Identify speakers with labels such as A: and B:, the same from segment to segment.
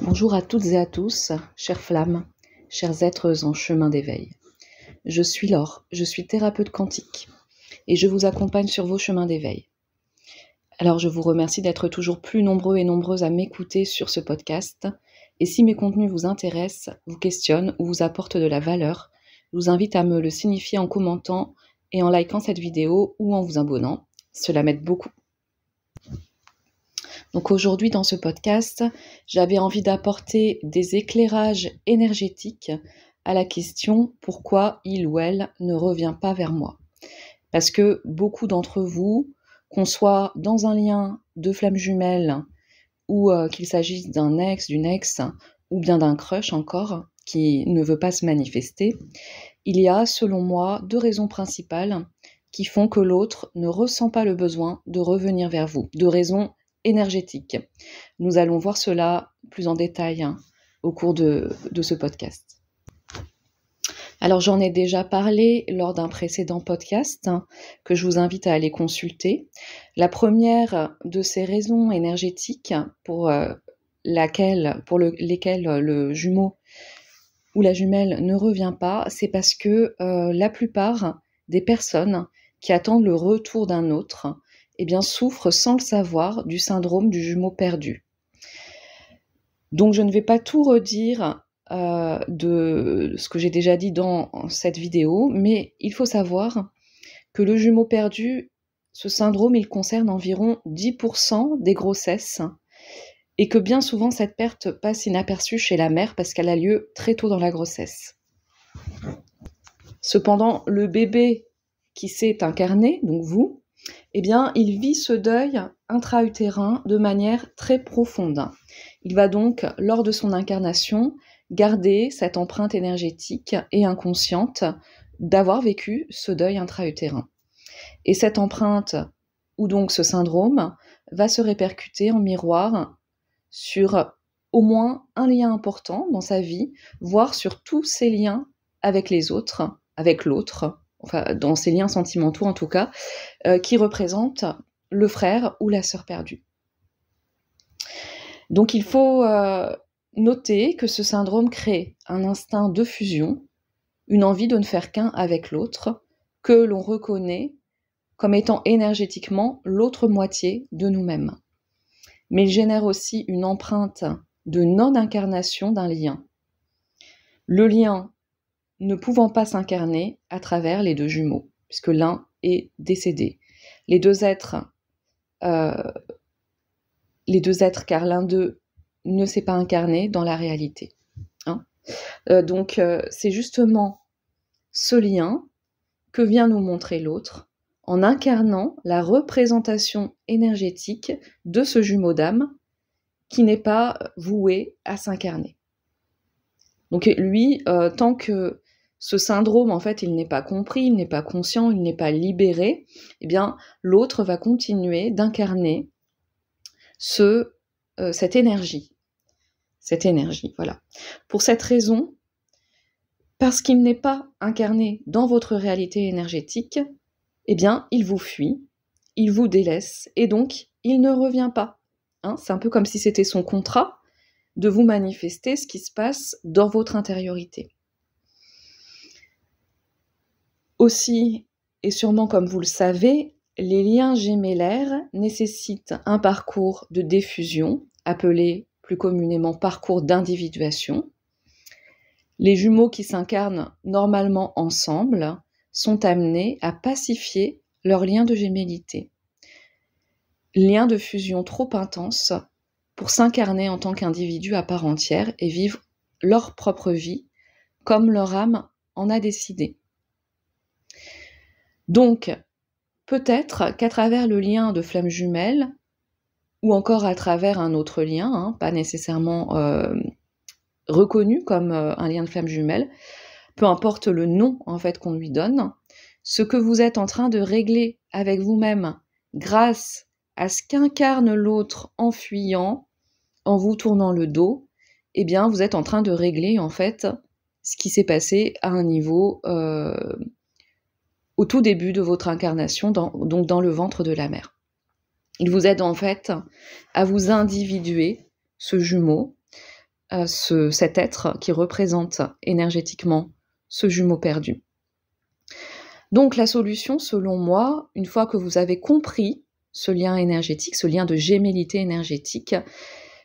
A: Bonjour à toutes et à tous, chères flammes, chers êtres en chemin d'éveil. Je suis Laure, je suis thérapeute quantique et je vous accompagne sur vos chemins d'éveil. Alors je vous remercie d'être toujours plus nombreux et nombreuses à m'écouter sur ce podcast. Et si mes contenus vous intéressent, vous questionnent ou vous apportent de la valeur, je vous invite à me le signifier en commentant et en likant cette vidéo ou en vous abonnant. Cela m'aide beaucoup. Donc aujourd'hui dans ce podcast, j'avais envie d'apporter des éclairages énergétiques à la question pourquoi il ou elle ne revient pas vers moi. Parce que beaucoup d'entre vous, qu'on soit dans un lien de flamme jumelle ou qu'il s'agisse d'un ex, d'une ex ou bien d'un crush encore qui ne veut pas se manifester, il y a selon moi deux raisons principales qui font que l'autre ne ressent pas le besoin de revenir vers vous. Deux raisons énergétique. Nous allons voir cela plus en détail au cours de ce podcast. Alors j'en ai déjà parlé lors d'un précédent podcast que je vous invite à aller consulter. La première de ces raisons énergétiques pour lesquelles le jumeau ou la jumelle ne revient pas, c'est parce que la plupart des personnes qui attendent le retour d'un autre souffrent sans le savoir du syndrome du jumeau perdu. Donc je ne vais pas tout redire de ce que j'ai déjà dit dans cette vidéo, mais il faut savoir que le jumeau perdu, ce syndrome, il concerne environ 10% des grossesses et que bien souvent cette perte passe inaperçue chez la mère parce qu'elle a lieu très tôt dans la grossesse. Cependant, le bébé qui s'est incarné, donc vous, il vit ce deuil intra-utérin de manière très profonde. Il va donc, lors de son incarnation, garder cette empreinte énergétique et inconsciente d'avoir vécu ce deuil intra-utérin. Et cette empreinte, ou donc ce syndrome, va se répercuter en miroir sur au moins un lien important dans sa vie, voire sur tous ses liens avec les autres, avec l'autre, enfin dans ses liens sentimentaux en tout cas, qui représentent le frère ou la sœur perdue. Donc il faut noter que ce syndrome crée un instinct de fusion, une envie de ne faire qu'un avec l'autre, que l'on reconnaît comme étant énergétiquement l'autre moitié de nous-mêmes. Mais il génère aussi une empreinte de non-incarnation d'un lien. Le lien ne pouvant pas s'incarner à travers les deux jumeaux, puisque l'un est décédé. Les deux êtres, car l'un d'eux ne s'est pas incarné dans la réalité. Donc c'est justement ce lien que vient nous montrer l'autre, en incarnant la représentation énergétique de ce jumeau d'âme qui n'est pas voué à s'incarner. Donc lui, tant que ce syndrome, en fait, il n'est pas compris, il n'est pas conscient, il n'est pas libéré, l'autre va continuer d'incarner cette énergie. Cette énergie, voilà. Pour cette raison, parce qu'il n'est pas incarné dans votre réalité énergétique, il vous fuit, il vous délaisse, et donc, il ne revient pas. C'est un peu comme si c'était son contrat de vous manifester ce qui se passe dans votre intériorité. Aussi, et sûrement comme vous le savez, les liens gémellaires nécessitent un parcours de diffusion, appelé plus communément parcours d'individuation. Les jumeaux qui s'incarnent normalement ensemble sont amenés à pacifier leur lien de gémellité. Lien de fusion trop intense pour s'incarner en tant qu'individu à part entière et vivre leur propre vie comme leur âme en a décidé. Donc, peut-être qu'à travers le lien de flamme jumelle, ou encore à travers un autre lien, pas nécessairement reconnu comme un lien de flamme jumelle, peu importe le nom en fait qu'on lui donne, ce que vous êtes en train de régler avec vous-même grâce à ce qu'incarne l'autre en fuyant, en vous tournant le dos, vous êtes en train de régler en fait ce qui s'est passé à un niveau au tout début de votre incarnation, donc dans le ventre de la mère. Il vous aide en fait à vous individuer ce jumeau cet être qui représente énergétiquement ce jumeau perdu. Donc la solution, selon moi, une fois que vous avez compris ce lien énergétique, ce lien de gémellité énergétique,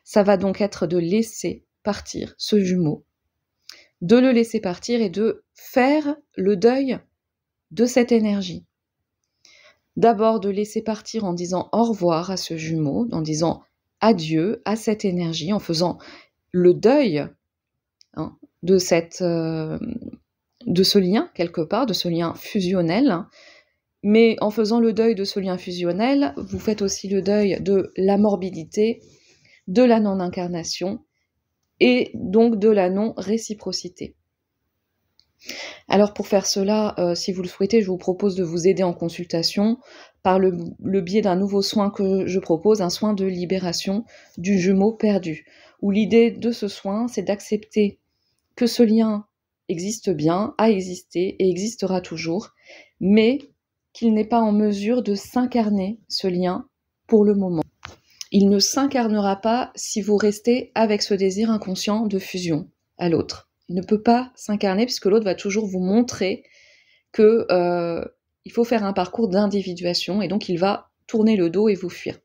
A: ça va donc être de laisser partir ce jumeau, de le laisser partir et de faire le deuil de cette énergie. D'abord de laisser partir en disant au revoir à ce jumeau, en disant adieu à cette énergie, en faisant le deuil de ce lien quelque part, de ce lien fusionnel. Mais en faisant le deuil de ce lien fusionnel, vous faites aussi le deuil de la morbidité, de la non-incarnation et donc de la non-réciprocité. Alors pour faire cela, si vous le souhaitez, je vous propose de vous aider en consultation par le biais d'un nouveau soin que je propose, un soin de libération du jumeau perdu, où l'idée de ce soin, c'est d'accepter que ce lien existe bien, a existé et existera toujours, mais qu'il n'est pas en mesure de s'incarner, ce lien, pour le moment. Il ne s'incarnera pas si vous restez avec ce désir inconscient de fusion à l'autre. Il ne peut pas s'incarner puisque l'autre va toujours vous montrer que il faut faire un parcours d'individuation et donc il va tourner le dos et vous fuir.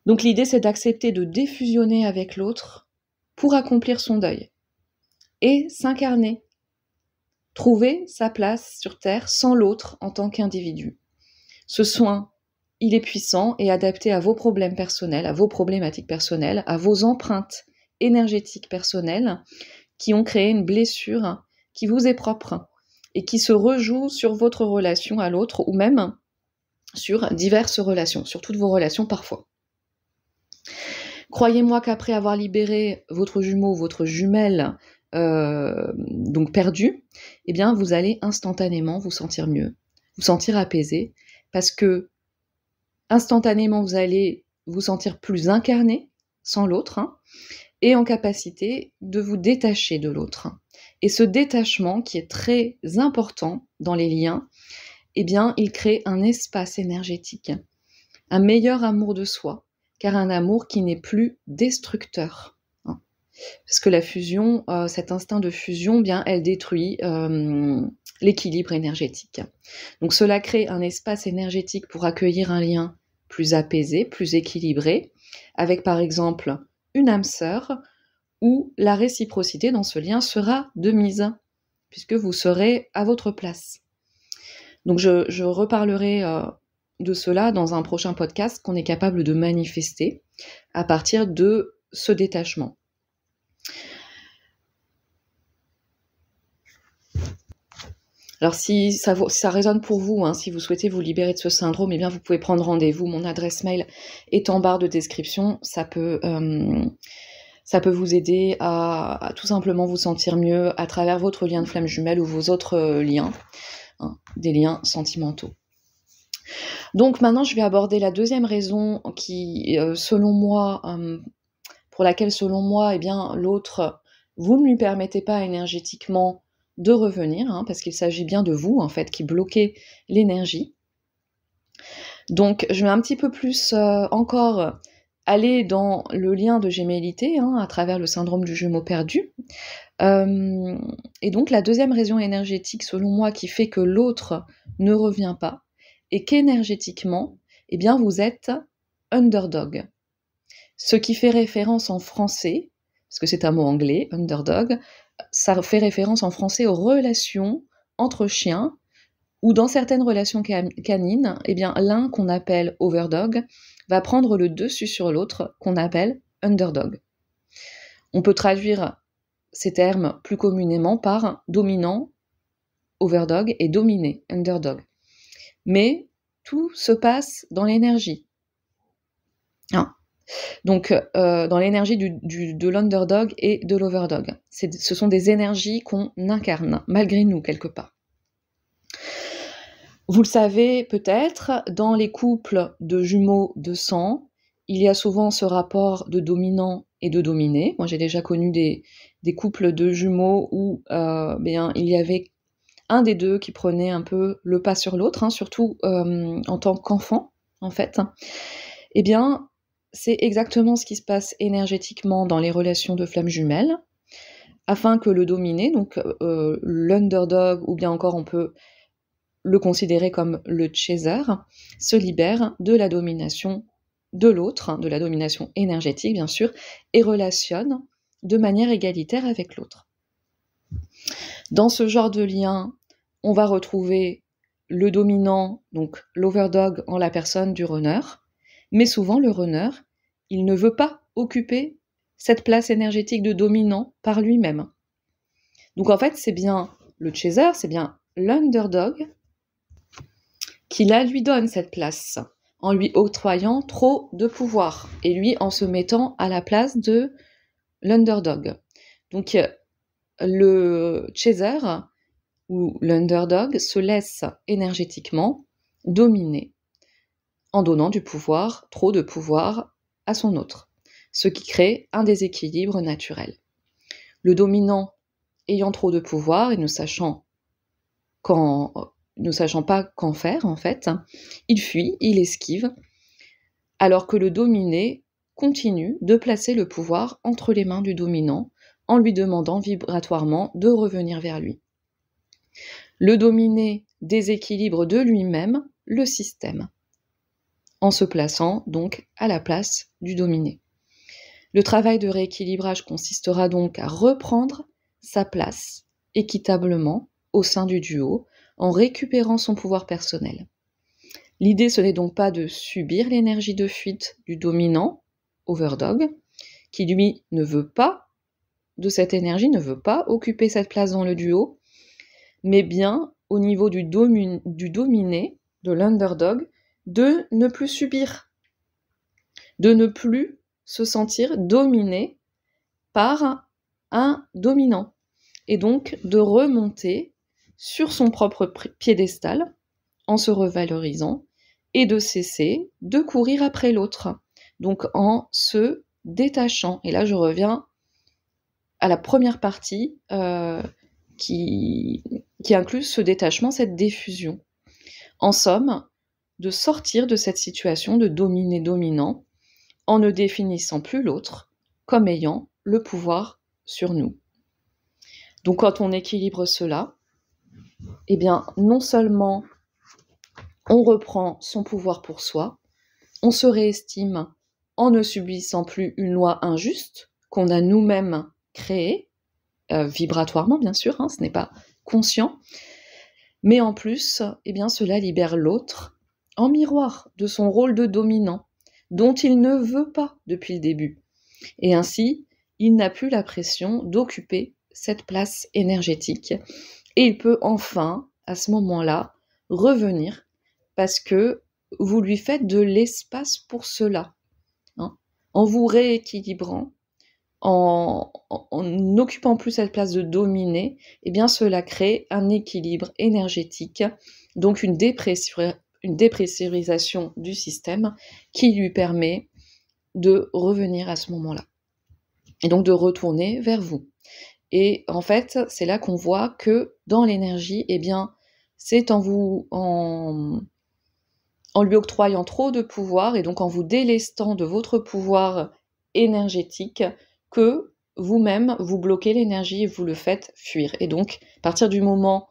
A: Donc l'idée c'est d'accepter de défusionner avec l'autre pour accomplir son deuil et s'incarner, trouver sa place sur Terre sans l'autre en tant qu'individu. Ce soin, il est puissant et adapté à vos problèmes personnels, à vos problématiques personnelles, à vos empreintes énergétiques personnelles qui ont créé une blessure qui vous est propre et qui se rejoue sur votre relation à l'autre ou même sur diverses relations, sur toutes vos relations parfois. Croyez-moi qu'après avoir libéré votre jumeau, votre jumelle, donc perdu, eh bien vous allez instantanément vous sentir mieux, vous sentir apaisé, parce que instantanément vous allez vous sentir plus incarné sans l'autre, et en capacité de vous détacher de l'autre. Et ce détachement, qui est très important dans les liens, eh bien, il crée un espace énergétique, un meilleur amour de soi, car un amour qui n'est plus destructeur. Parce que la fusion, cet instinct de fusion, bien, elle détruit l'équilibre énergétique. Donc cela crée un espace énergétique pour accueillir un lien plus apaisé, plus équilibré, avec par exemple une âme sœur, où la réciprocité dans ce lien sera de mise, puisque vous serez à votre place. Donc je reparlerai de cela dans un prochain podcast qu'on est capable de manifester à partir de ce détachement. Alors si ça résonne pour vous, si vous souhaitez vous libérer de ce syndrome, eh bien vous pouvez prendre rendez-vous. Mon adresse mail est en barre de description. Ça peut vous aider à tout simplement vous sentir mieux à travers votre lien de flamme jumelle ou vos autres liens, des liens sentimentaux. Donc maintenant, je vais aborder la deuxième raison qui, selon moi, pour laquelle, selon moi, eh bien, l'autre, vous ne lui permettez pas énergétiquement de revenir, parce qu'il s'agit bien de vous, en fait, qui bloquez l'énergie. Donc, je vais un petit peu plus encore aller dans le lien de gémellité, à travers le syndrome du jumeau perdu. Et donc, la deuxième raison énergétique, selon moi, qui fait que l'autre ne revient pas, et qu'énergétiquement, eh bien, vous êtes underdog. Ce qui fait référence en français, parce que c'est un mot anglais, underdog, ça fait référence en français aux relations entre chiens, ou dans certaines relations canines, eh bien, l'un qu'on appelle overdog va prendre le dessus sur l'autre qu'on appelle underdog. On peut traduire ces termes plus communément par dominant, overdog, et dominé, underdog. Mais tout se passe dans l'énergie. Donc, dans l'énergie de l'underdog et de l'overdog. Ce sont des énergies qu'on incarne, malgré nous, quelque part. Vous le savez peut-être, dans les couples de jumeaux de sang, il y a souvent ce rapport de dominant et de dominé. Moi, j'ai déjà connu des couples de jumeaux où il y avait un des deux qui prenait un peu le pas sur l'autre, surtout en tant qu'enfant, en fait. Eh bien, c'est exactement ce qui se passe énergétiquement dans les relations de flammes jumelles, afin que le dominé, donc l'underdog, ou bien encore on peut le considérer comme le chaser, se libère de la domination de l'autre, de la domination énergétique bien sûr, et relationne de manière égalitaire avec l'autre. Dans ce genre de lien, on va retrouver le dominant, donc l'overdog en la personne du runner, mais souvent le runner, il ne veut pas occuper cette place énergétique de dominant par lui-même. Donc en fait, c'est bien le chaser, c'est bien l'underdog qui là lui donne cette place, en lui octroyant trop de pouvoir, et lui en se mettant à la place de l'underdog. Donc le chaser ou l'underdog se laisse énergétiquement dominer en donnant du pouvoir, trop de pouvoir à son autre, ce qui crée un déséquilibre naturel. Le dominant ayant trop de pouvoir et ne sachant pas qu'en faire en fait, il fuit, il esquive, alors que le dominé continue de placer le pouvoir entre les mains du dominant en lui demandant vibratoirement de revenir vers lui. Le dominé déséquilibre de lui-même le système, en se plaçant donc à la place du dominé. Le travail de rééquilibrage consistera donc à reprendre sa place équitablement au sein du duo, en récupérant son pouvoir personnel. L'idée, ce n'est donc pas de subir l'énergie de fuite du dominant, overdog, qui lui ne veut pas de cette énergie, ne veut pas occuper cette place dans le duo, mais bien au niveau du dominé, de l'underdog, de ne plus subir, de ne plus se sentir dominé par un dominant, et donc de remonter sur son propre piédestal en se revalorisant et de cesser de courir après l'autre, donc en se détachant. Et là, je reviens à la première partie qui inclut ce détachement, cette diffusion. En somme, de sortir de cette situation de dominé-dominant en ne définissant plus l'autre comme ayant le pouvoir sur nous. Donc quand on équilibre cela, eh bien non seulement on reprend son pouvoir pour soi, on se réestime en ne subissant plus une loi injuste qu'on a nous-mêmes créée, vibratoirement bien sûr, ce n'est pas conscient, mais en plus, eh bien, cela libère l'autre en miroir de son rôle de dominant, dont il ne veut pas depuis le début. Et ainsi, il n'a plus la pression d'occuper cette place énergétique. Et il peut enfin, à ce moment-là, revenir parce que vous lui faites de l'espace pour cela. En vous rééquilibrant, en n'occupant plus cette place de dominer, eh bien cela crée un équilibre énergétique, donc une dépressurisation du système qui lui permet de revenir à ce moment-là. Et donc de retourner vers vous. Et en fait, c'est là qu'on voit que dans l'énergie, eh bien, c'est en lui octroyant trop de pouvoir et donc en vous délestant de votre pouvoir énergétique que vous-même vous bloquez l'énergie et vous le faites fuir. Et donc, à partir du moment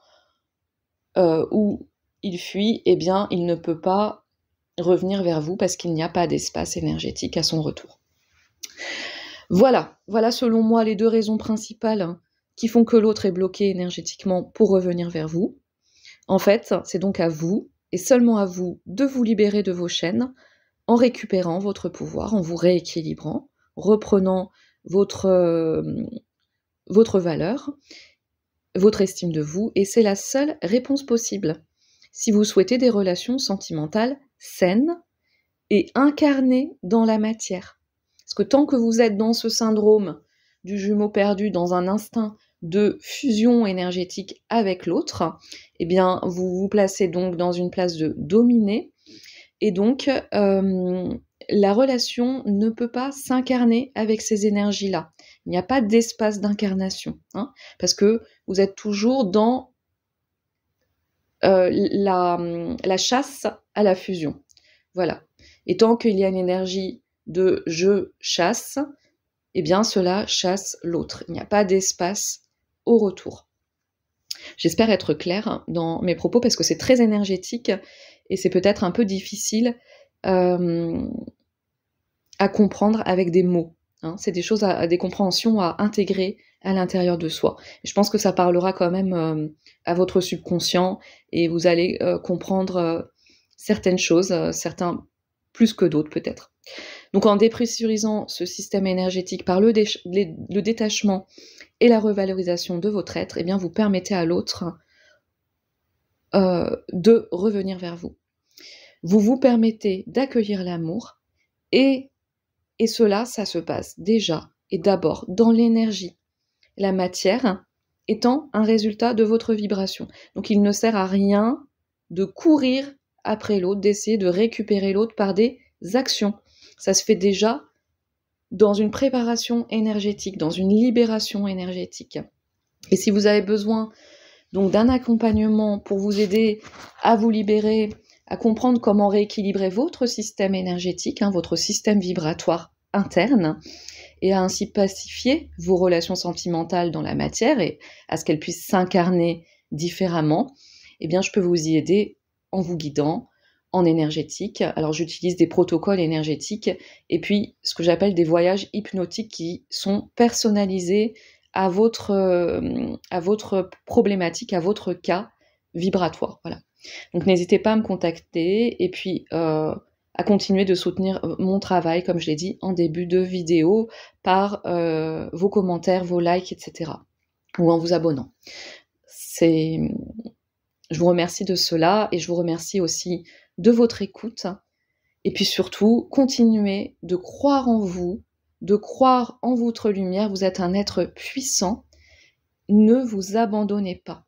A: où il fuit, eh bien, il ne peut pas revenir vers vous parce qu'il n'y a pas d'espace énergétique à son retour. Voilà selon moi les deux raisons principales qui font que l'autre est bloqué énergétiquement pour revenir vers vous. En fait, c'est donc à vous, et seulement à vous, de vous libérer de vos chaînes en récupérant votre pouvoir, en vous rééquilibrant, reprenant votre valeur, votre estime de vous, et c'est la seule réponse possible. Si vous souhaitez des relations sentimentales saines et incarnées dans la matière. Parce que tant que vous êtes dans ce syndrome du jumeau perdu, dans un instinct de fusion énergétique avec l'autre, eh bien, vous vous placez donc dans une place de dominé, et donc la relation ne peut pas s'incarner avec ces énergies-là. Il n'y a pas d'espace d'incarnation, parce que vous êtes toujours dans la chasse à la fusion. Voilà. Et tant qu'il y a une énergie de je chasse, eh bien cela chasse l'autre. Il n'y a pas d'espace au retour. J'espère être claire dans mes propos parce que c'est très énergétique et c'est peut-être un peu difficile à comprendre avec des mots. C'est des choses, des compréhensions à intégrer à l'intérieur de soi. Et je pense que ça parlera quand même à votre subconscient et vous allez comprendre certaines choses, certains plus que d'autres peut-être. Donc en dépressurisant ce système énergétique par le détachement et la revalorisation de votre être, eh bien vous permettez à l'autre de revenir vers vous. Vous vous permettez d'accueillir l'amour et cela, ça se passe déjà et d'abord dans l'énergie. La matière étant un résultat de votre vibration. Donc il ne sert à rien de courir après l'autre, d'essayer de récupérer l'autre par des actions. Ça se fait déjà dans une préparation énergétique, dans une libération énergétique. Et si vous avez besoin donc d'un accompagnement pour vous aider à vous libérer, à comprendre comment rééquilibrer votre système énergétique, votre système vibratoire interne, et à ainsi pacifier vos relations sentimentales dans la matière et à ce qu'elles puissent s'incarner différemment, eh bien je peux vous y aider en vous guidant en énergétique. Alors j'utilise des protocoles énergétiques et puis ce que j'appelle des voyages hypnotiques qui sont personnalisés à votre problématique, à votre cas vibratoire. Voilà. Donc n'hésitez pas à me contacter et puis à continuer de soutenir mon travail, comme je l'ai dit en début de vidéo, par vos commentaires, vos likes, etc. ou en vous abonnant. Je vous remercie de cela et je vous remercie aussi de votre écoute. Et puis surtout, continuez de croire en vous, de croire en votre lumière. Vous êtes un être puissant. Ne vous abandonnez pas.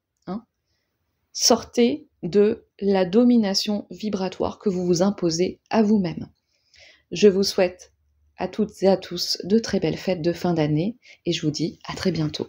A: Sortez de la domination vibratoire que vous vous imposez à vous-même. Je vous souhaite à toutes et à tous de très belles fêtes de fin d'année et je vous dis à très bientôt.